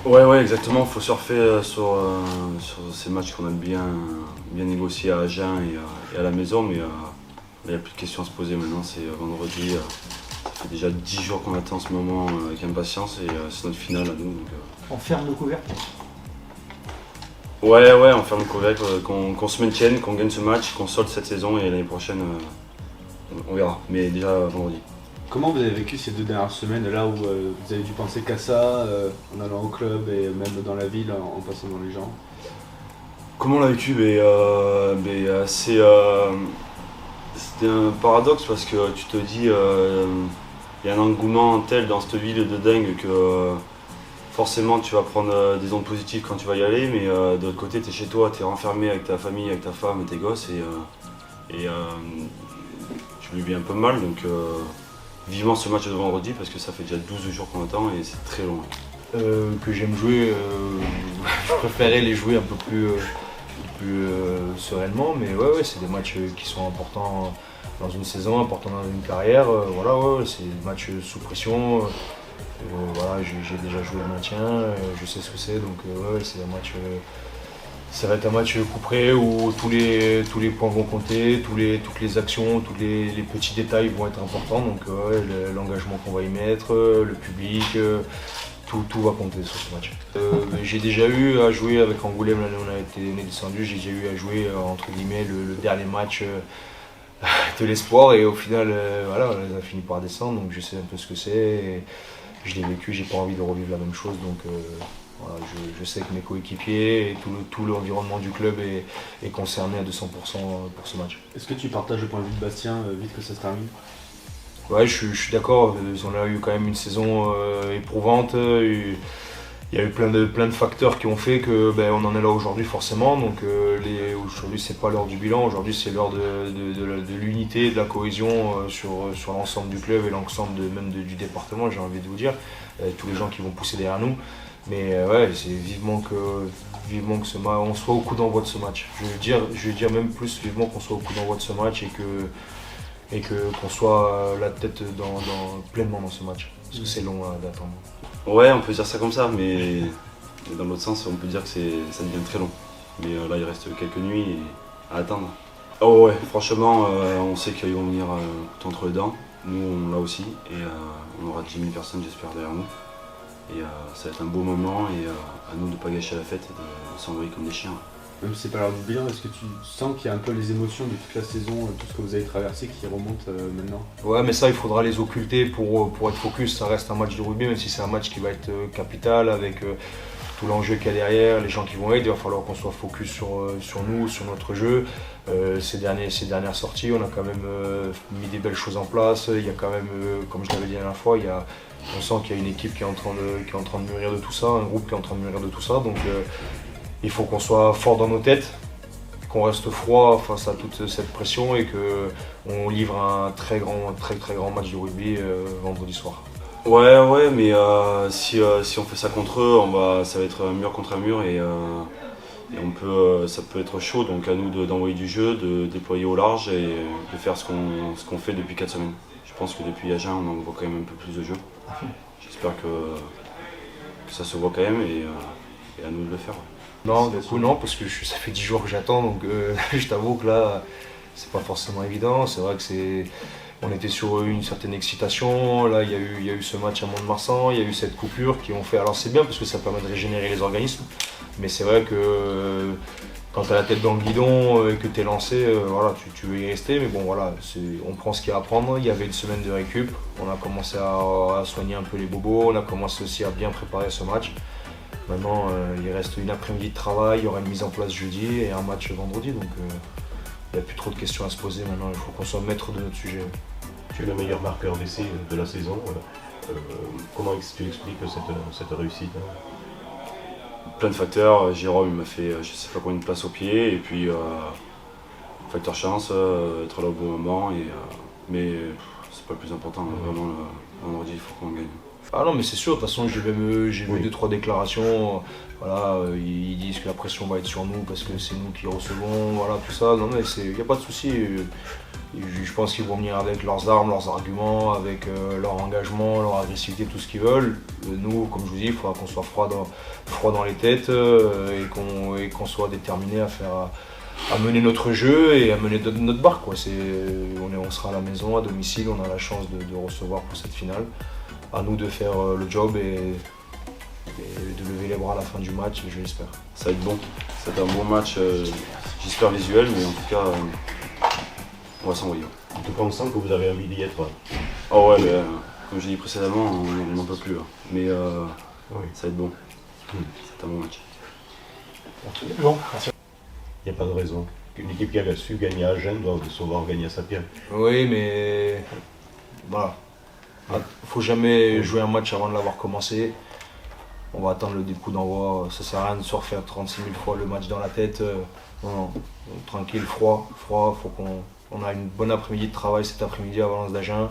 Ouais, exactement. Il faut surfer sur ces matchs qu'on a bien négociés à Agen et à la maison, mais il n'y a plus de questions à se poser maintenant. C'est vendredi. Ça fait déjà 10 jours qu'on attend ce moment avec impatience et c'est notre finale à nous. On ferme nos couvercles. Ouais, on ferme le couvercle, qu'on se maintienne, qu'on gagne ce match, qu'on solde cette saison et l'année prochaine, on verra. Mais déjà vendredi. Comment vous avez vécu ces 2 dernières semaines là où vous avez dû penser qu'à ça en allant au club et même dans la ville en passant dans les gens? Comment on l'a vécu? C'était un paradoxe parce que tu te dis, il y a un engouement tel dans cette ville de dingue que forcément tu vas prendre des ondes positives quand tu vas y aller, mais de l'autre côté tu es chez toi, tu es renfermé avec ta famille, avec ta femme et tes gosses et tu le vis un peu mal. Donc vivement ce match de vendredi parce que ça fait déjà 12 jours qu'on attend et c'est très long. Que j'aime jouer, je préférais les jouer un peu plus sereinement, mais ouais, c'est des matchs qui sont importants dans une saison, importants dans une carrière. C'est des matchs sous pression. J'ai déjà joué le maintien, je sais ce que c'est, donc c'est un match. Ça va être un match coup près où tous les points vont compter, toutes les actions, tous les petits détails vont être importants. Donc l'engagement qu'on va y mettre, le public, tout va compter sur ce match. J'ai déjà eu à jouer avec Angoulême l'année où on est descendu, j'ai déjà eu à jouer entre guillemets le dernier match de l'espoir et au final on a fini par descendre, donc je sais un peu ce que c'est. Et je l'ai vécu, j'ai pas envie de revivre la même chose, donc je sais que mes coéquipiers et tout l'environnement du club est concerné à 200% pour ce match. Est-ce que tu partages le point de vue de Bastien vite que ça se termine? Ouais, je suis d'accord, on a eu quand même une saison éprouvante, il y a eu plein de facteurs qui ont fait que on en est là aujourd'hui forcément, donc aujourd'hui c'est pas l'heure du bilan, aujourd'hui c'est l'heure de l'unité, de la cohésion sur l'ensemble du club et l'ensemble du département, j'ai envie de vous dire, tous les gens qui vont pousser derrière nous. Mais c'est vivement que on soit au coup d'envoi de ce match. Je vais dire même plus vivement qu'on soit au coup d'envoi de ce match et qu'on soit la tête pleinement dans ce match. Parce que c'est long d'attendre. Ouais, on peut dire ça comme ça, mais dans l'autre sens, on peut dire que ça devient très long. Mais là, il reste quelques nuits à attendre. Oh ouais, franchement, on sait qu'ils vont venir tout entre les dents. Nous, on l'a aussi. Et on aura 10 000 personnes, j'espère, derrière nous. Et ça va être un beau moment et à nous de ne pas gâcher la fête et de s'envoyer comme des chiens. Même si c'est pas l'heure du bilan, est-ce que tu sens qu'il y a un peu les émotions de toute la saison, tout ce que vous avez traversé qui remonte maintenant? Ouais, mais ça, il faudra les occulter pour être focus. Ça reste un match de rugby, même si c'est un match qui va être capital avec tout l'enjeu qu'il y a derrière, les gens qui vont être. Il va falloir qu'on soit focus sur nous, sur notre jeu. Ces dernières sorties, on a quand même mis des belles choses en place. Il y a quand même, comme je l'avais dit la dernière fois, on sent qu'il y a une équipe qui est en train de mûrir de tout ça, un groupe qui est en train de mûrir de tout ça. Donc il faut qu'on soit fort dans nos têtes, qu'on reste froid face à toute cette pression et qu'on livre un très grand match de rugby vendredi soir. Ouais, mais si on fait ça contre eux, ça va être un mur contre un mur et ça peut être chaud. Donc à nous d'envoyer du jeu, de déployer au large et de faire ce qu'on fait depuis 4 semaines. Je pense que depuis Agen, on en voit quand même un peu plus de jeu. J'espère que ça se voit quand même et à nous de le faire. Non, du coup non, parce que ça fait 10 jours que j'attends, donc je t'avoue que là, c'est pas forcément évident. C'est vrai que on était sur une certaine excitation. Là, il y a eu ce match à Mont-de-Marsan, il y a eu cette coupure qui ont fait. Alors c'est bien parce que ça permet de régénérer les organismes, mais c'est vrai que quand tu as la tête dans le guidon et que tu es lancé, tu veux y rester. Mais bon, voilà, on prend ce qu'il y a à prendre. Il y avait une semaine de récup, on a commencé à soigner un peu les bobos, on a commencé aussi à bien préparer ce match. Maintenant, il reste une après-midi de travail, il y aura une mise en place jeudi et un match vendredi, donc il n'y a plus trop de questions à se poser maintenant, il faut qu'on soit maître de notre sujet. Tu es le meilleur marqueur d'essai de la saison. Comment tu expliques cette réussite? Plein de facteurs, Jérôme il m'a fait je sais pas combien de places au pied et puis facteur chance, être là au bon moment mais c'est pas le plus important, vraiment le vendredi il faut qu'on gagne. Ah non mais c'est sûr, de toute façon j'ai vu 2-3 déclarations, ils disent que la pression va être sur nous parce que c'est nous qui recevons, voilà tout ça, non mais il n'y a pas de souci, Je pense qu'ils vont venir avec leurs armes, leurs arguments, avec leur engagement, leur agressivité, tout ce qu'ils veulent. Nous, comme je vous dis, il faudra qu'on soit froid dans les têtes et qu'on soit déterminé à mener notre jeu et à mener notre barque, quoi. On sera à la maison, à domicile, on a la chance de recevoir pour cette finale. À nous de faire le job et de lever les bras à la fin du match, je l'espère. Ça va être bon, ça va être un bon match, j'espère visuel, mais en tout cas, on va s'envoyer. En tout cas, on sent que vous avez envie d'y être. Oh ouais, mais comme j'ai dit précédemment, on n'en peut plus. Hein. Mais Oui. ça va être bon. C'est un bon match. Bon, merci. Il n'y a pas de raison. Une équipe qui a su gagner à Agen doit savoir gagner à Saint-Pierre. Oui, mais voilà. Faut jamais jouer un match avant de l'avoir commencé. On va attendre le coup d'envoi. Ça sert à rien de se refaire 36 000 fois le match dans la tête. Non. Tranquille, froid. Faut qu'on a une bonne après-midi de travail cet après-midi à Valence d'Agen.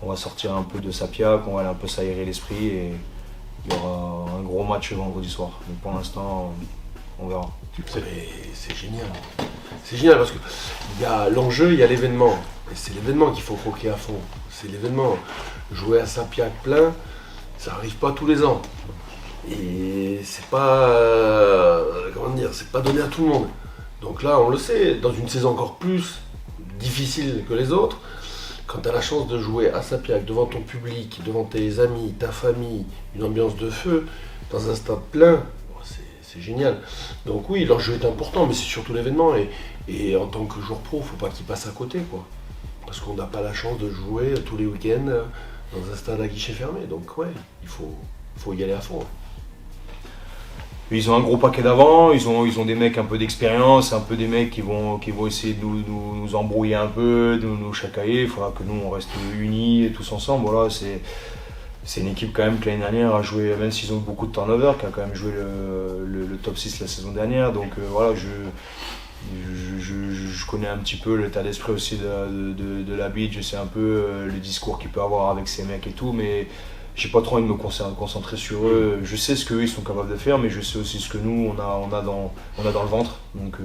On va sortir un peu de Sapiac, on va aller un peu s'aérer l'esprit et il y aura un gros match vendredi soir. Mais pour l'instant, on verra. Mais c'est génial. C'est génial parce que il y a l'enjeu, il y a l'événement. Et c'est l'événement qu'il faut croquer à fond. C'est l'événement. Jouer à Saint-Pierre plein, ça n'arrive pas tous les ans. Et c'est pas. Comment dire, c'est pas donné à tout le monde. Donc là, on le sait, dans une saison encore plus difficile que les autres, quand tu as la chance de jouer à Saint-Pierre devant ton public, devant tes amis, ta famille, une ambiance de feu, dans un stade plein, c'est génial. Donc oui, l'enjeu est important, mais c'est surtout l'événement. Et en tant que joueur pro, faut pas qu'il passe à côté, quoi. Parce qu'on n'a pas la chance de jouer tous les week-ends dans un stade à guichet fermé. Donc ouais, il faut y aller à fond. Ils ont un gros paquet d'avant, ils ont des mecs un peu d'expérience, un peu des mecs qui vont essayer de nous embrouiller un peu, de nous chacailler. Il faudra que nous on reste unis et tous ensemble. Voilà, c'est une équipe quand même qui l'année dernière a joué, même s'ils ont beaucoup de turnover, qui a quand même joué le top 6 la saison dernière. Donc voilà, je connais un petit peu l'état d'esprit aussi de la bite, je sais un peu le discours qu'il peut avoir avec ces mecs et tout, mais j'ai pas trop envie de me concentrer sur eux. Je sais ce qu'eux ils sont capables de faire, mais je sais aussi ce que nous on a dans le ventre. Donc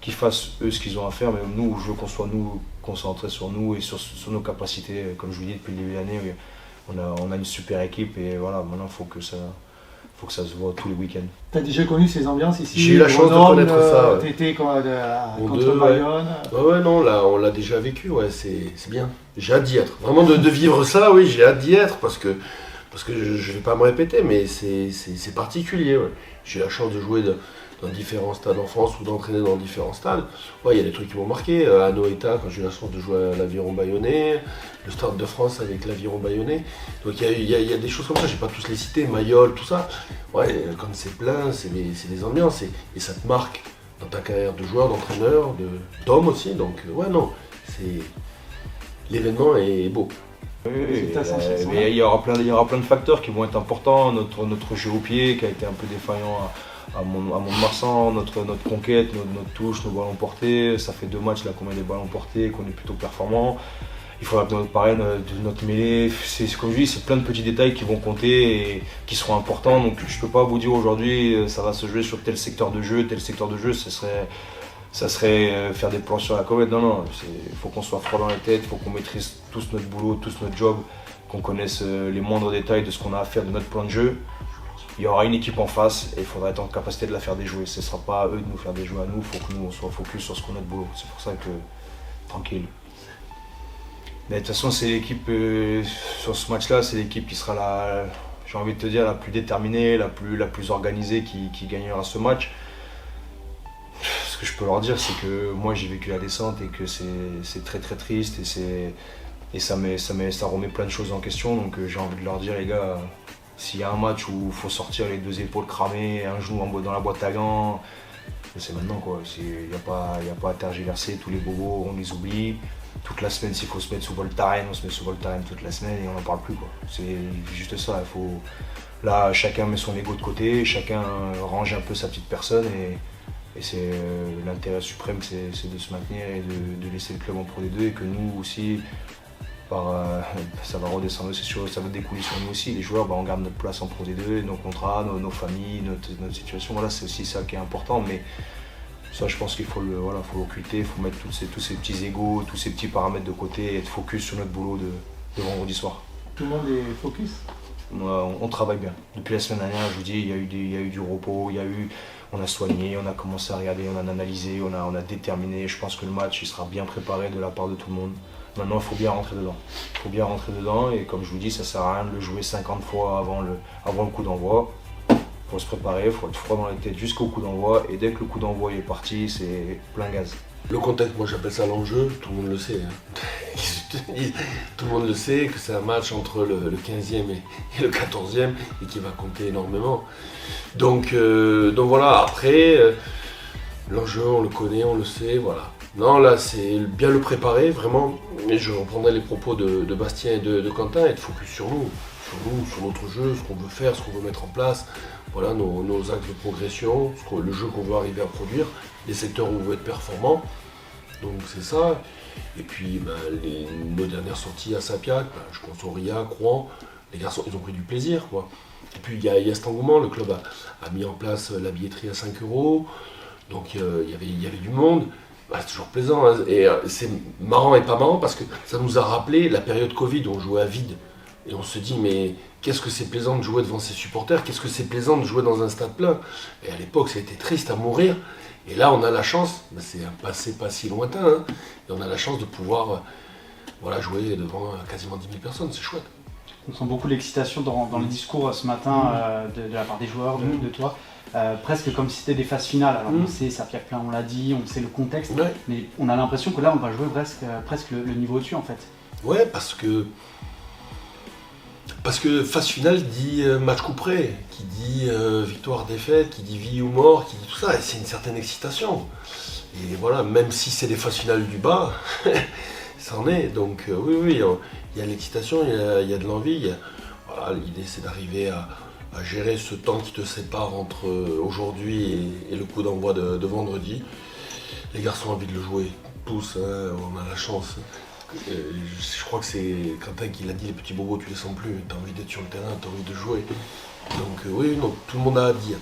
qu'ils fassent eux ce qu'ils ont à faire, mais nous je veux qu'on soit nous concentrés sur nous et sur nos capacités. Comme je vous dis depuis le début de l'année, on a une super équipe et voilà, maintenant il faut que ça se voit tous les week-ends. T'as déjà connu ces ambiances ici? J'ai eu la chance de connaître ça. Ouais. T'étais contre deux, Bayonne. Ouais, non, là, on l'a déjà vécu, ouais, c'est bien. J'ai hâte d'y être. Vraiment, de vivre ça, oui, j'ai hâte d'y être parce que je vais pas me répéter, mais c'est particulier, ouais. J'ai eu la chance de jouer dans différents stades en France ou d'entraîner dans différents stades. Ouais, il y a des trucs qui m'ont marqué. À Noeta, quand j'ai eu la chance de jouer à l'Aviron Bayonnais, le Stade de France avec l'Aviron Bayonnais. Donc il y a des choses comme ça, j'ai pas tous les cités, Mayol, tout ça. Ouais, quand c'est plein, c'est des ambiances et ça te marque dans ta carrière de joueur, d'entraîneur, d'homme aussi. Donc ouais, non, l'événement est beau. Oui, mais il y aura plein de facteurs qui vont être importants. Notre jeu au pied qui a été un peu défaillant à Mont-de-Marsan, notre conquête, notre touche, nos ballons portés. Ça fait 2 matchs là qu'on met des ballons portés, qu'on est plutôt performant. Il faudra que notre mêlée, c'est comme je dis, c'est plein de petits détails qui vont compter et qui seront importants. Donc je peux pas vous dire aujourd'hui ça va se jouer sur tel secteur de jeu, ça serait faire des plans sur la comète. Non, il faut qu'on soit froid dans la tête, il faut qu'on maîtrise tous notre boulot, tous notre job, qu'on connaisse les moindres détails de ce qu'on a à faire de notre plan de jeu. Il y aura une équipe en face et il faudra être en capacité de la faire déjouer. Ce ne sera pas à eux de nous faire déjouer à nous, il faut que nous on soit focus sur ce qu'on a de boulot. C'est pour ça que tranquille. Mais de toute façon, c'est l'équipe sur ce match-là, c'est l'équipe qui sera j'ai envie de te dire, la plus déterminée, la plus organisée qui gagnera ce match. Ce que je peux leur dire, c'est que moi j'ai vécu la descente et que c'est très très triste et ça remet plein de choses en question. Donc j'ai envie de leur dire, les gars, s'il y a un match où il faut sortir les 2 épaules cramées, un genou dans la boîte à gants, c'est maintenant quoi. Il n'y a pas à tergiverser, tous les bobos on les oublie. Toute la semaine, s'il faut se mettre sous Voltaren, on se met sous Voltaren toute la semaine et on n'en parle plus quoi. C'est juste ça, là chacun met son ego de côté, chacun range un peu sa petite personne et c'est l'intérêt suprême, c'est de se maintenir et de laisser le club en Pro D2 et que nous aussi, ça va redescendre, c'est sûr, ça va découler sur nous aussi. Les joueurs, on garde notre place en Pro D2, nos contrats, nos familles, notre situation. Voilà, c'est aussi ça qui est important. Mais Ça, je pense qu'il faut faut l'occulter, il faut mettre tous ces petits égos, tous ces petits paramètres de côté et être focus sur notre boulot de vendredi soir. Tout le monde est focus. On travaille bien. Depuis la semaine dernière, je vous dis, il y a eu du repos, on a soigné, on a commencé à regarder, on a analysé, on a déterminé. Je pense que le match il sera bien préparé de la part de tout le monde. Maintenant, il faut bien rentrer dedans. Il faut bien rentrer dedans et comme je vous dis, ça ne sert à rien de le jouer 50 fois avant le coup d'envoi. Il faut se préparer, il faut être froid dans la tête jusqu'au coup d'envoi et dès que le coup d'envoi est parti, c'est plein gaz. Le contexte, moi j'appelle ça l'enjeu, tout le monde le sait. Hein. Tout le monde le sait que c'est un match entre le 15e et le 14e et qui va compter énormément. Donc voilà, après, l'enjeu on le connaît, on le sait, voilà. Non, là c'est bien le préparer, vraiment. Et je reprendrai les propos de Bastien et de Quentin, être focus sur nous, sur notre jeu, ce qu'on veut faire, ce qu'on veut mettre en place. Voilà nos axes de progression, le jeu qu'on veut arriver à produire, les secteurs où on veut être performant. Donc c'est ça. Et puis nos dernières sorties à Sapiac, je pense au Aurillac, Rouen, les garçons ils ont pris du plaisir, quoi. Et puis il y a cet engouement, le club a mis en place la billetterie à 5 €, donc il y avait du monde. C'est toujours plaisant, hein. Et c'est marrant et pas marrant parce que ça nous a rappelé la période Covid où on jouait à vide. Et on se dit, mais qu'est-ce que c'est plaisant de jouer devant ses supporters, qu'est-ce que c'est plaisant de jouer dans un stade plein. Et à l'époque, c'était triste à mourir. Et là, on a la chance, c'est un passé pas si lointain, hein, et on a la chance de pouvoir jouer devant quasiment 10 000 personnes, c'est chouette. On sent beaucoup l'excitation dans le discours ce matin de la part des joueurs, de toi. Presque comme si c'était des phases finales. Alors on sait, Sapiac plein, on l'a dit, on sait le contexte, mais on a l'impression que là, on va jouer presque le niveau au-dessus en fait. Ouais, parce que phase finale dit match couperé, qui dit victoire-défaite, qui dit vie ou mort, qui dit tout ça, et c'est une certaine excitation. Et voilà, même si c'est des phases finales du bas, ça en est. Donc oui, il y a l'excitation, il y a de l'envie. L'idée c'est d'arriver à gérer ce temps qui te sépare entre aujourd'hui et le coup d'envoi de vendredi. Les garçons ont envie de le jouer, tous, hein, on a la chance. Je crois que c'est Quentin qui l'a dit, les petits bobos tu les sens plus, t'as envie d'être sur le terrain, t'as envie de jouer. Donc oui, tout le monde a à dire.